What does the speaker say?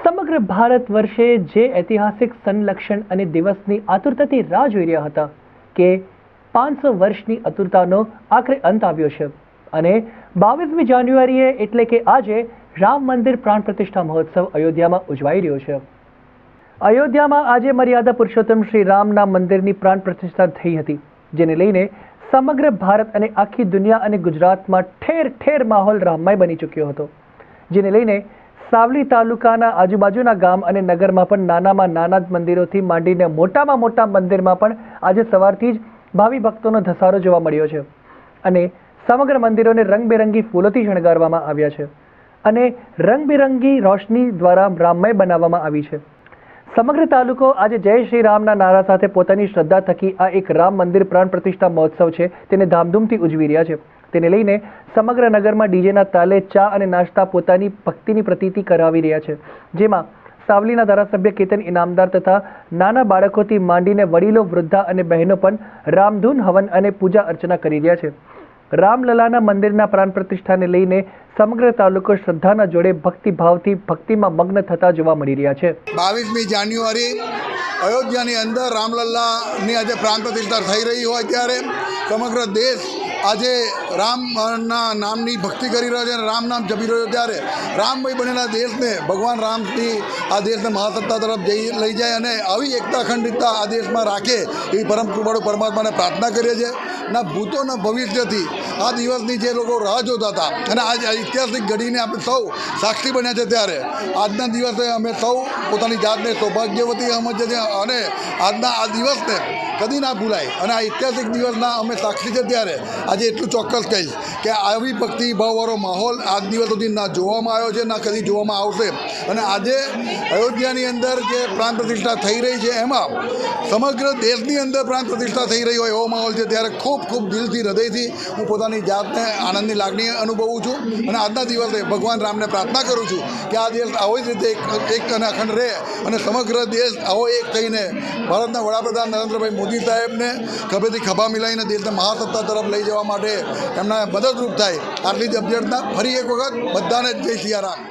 સમગ્ર ભારત વર્ષે જે ઐતિહાસિક સંલક્ષણ અને દિવસની આતુરતાથી રાહ જોઈ રહ્યા હતા કે 500 વર્ષની આતુરતાનો આખરે અંત આવ્યો છે અને 22મી જાન્યુઆરીએ એટલે કે આજે રામ મંદિર પ્રાણ પ્રતિષ્ઠા મહોત્સવ અયોધ્યામાં ઉજવાઈ રહ્યો છે। અયોધ્યામાં આજે મર્યાદા પુરુષોત્તમ શ્રી રામના મંદિરની પ્રાણ પ્રતિષ્ઠા થઈ હતી, જેને લઈને સમગ્ર ભારત અને આખી દુનિયા અને ગુજરાતમાં ઠેર ઠેર માહોલ રામમય બની ચૂક્યો હતો, જેને લઈને સાવલી તાલુકાના આજુબાજુના ગામ અને નગરમાં પણ નાનામાં નાના મંદિરોથી માંડીને મોટામાં મોટા મંદિરમાં પણ આજે સવારથી જ ભાવિ ભક્તોનો ધસારો જોવા મળ્યો છે અને સમગ્ર મંદિરોને રંગબેરંગી ફૂલોથી શણગારવામાં આવ્યા છે અને રંગબેરંગી રોશની દ્વારા રામમય બનાવવામાં આવી છે। સમગ્ર તાલુકો આજે જય શ્રી રામના નારા સાથે પોતાની શ્રદ્ધા થકી આ એક રામ મંદિર પ્રાણ પ્રતિષ્ઠા મહોત્સવ છે તેને ધામધૂમથી ઉજવી રહ્યા છે। તેને લઈને સમગ્ર નગરમાં ડીજેના તાલે ચા અને નાસ્તા પોતાની ભક્તિની પ્રતીતિ કરાવી રહ્યા છે, જેમાં સાવલીના ધારાસભ્ય કેતન ઇનામદાર તથા નાના બાળકોથી માંડીને વડીલો, વૃદ્ધા અને બહેનો પણ રામધૂન હવન અને પૂજા અર્ચના કરી રહ્યા છે। રામલલાના મંદિરના પ્રાણ પ્રતિષ્ઠાને લઈને સમગ્ર તાલુકો શ્રદ્ધાના જોડે ભક્તિભાવથી ભક્તિમાં મગ્ન થતા જોવા મળી રહ્યા છે। 22મી જાન્યુઆરી અયોધ્યાની અંદર રામલલ્લાની આજે પ્રાણ પ્રતિષ્ઠા થઈ રહી હોય ત્યારે સમગ્ર દેશ આજે રામના નામની ભક્તિ કરી રહ્યો છે અને રામ નામ જપી રહ્યો ત્યારે રામમય બનેલા દેશને ભગવાન રામથી આ દેશને મહાસત્તા તરફ લઈ જાય અને આવી એકતા અખંડિતતા આ દેશમાં રાખે એવી પરમ કૃપાળુ પરમાત્માને પ્રાર્થના કરીએ છીએ। ના ભૂતો ના ભવિષ્યથી આ દિવસની જે લોકો રાહ જોતા હતા અને આજ ઐતિહાસિક ઘડીને આપણે સૌ સાક્ષી બન્યા છે ત્યારે આજના દિવસે અમે સૌ પોતાની જાતને સૌભાગ્યવતી સમજીએ છીએ અને આજના આ દિવસને કદી ના ભૂલાય અને આ ઐતિહાસિક દિવસના અમે સાક્ષી છે ત્યારે આજે એટલું ચોક્કસ કહીશ કે આવી ભક્તિભાવવાળો માહોલ આજ દિવસ સુધી ના જોવામાં આવ્યો છે ના કદી જોવામાં આવશે અને આજે અયોધ્યાની અંદર જે પ્રાણ પ્રતિષ્ઠા થઈ રહી છે એમાં સમગ્ર દેશની અંદર પ્રાણ પ્રતિષ્ઠા થઈ રહી હોય એવો માહોલ છે ત્યારે ખૂબ ખૂબ દિલથી હૃદયથી હું પોતાની જાતને આનંદની લાગણી અનુભવું છું અને આજના દિવસે ભગવાન રામને પ્રાર્થના કરું છું કે આ દેશ આવી જ રીતે એક અને અખંડ રહે અને સમગ્ર દેશ આવો એક થઈને ભારતના વડાપ્રધાન નરેન્દ્રભાઈ મોદી સાહેબને ખભેથી ખભા મિલાવીને દેશને મહાસત્તા તરફ લઈ જવા માટે એમના મદદરૂપ થાય આટલી જ અભ્યર્થના ફરી એક વખત બધાને જય સિયારામ।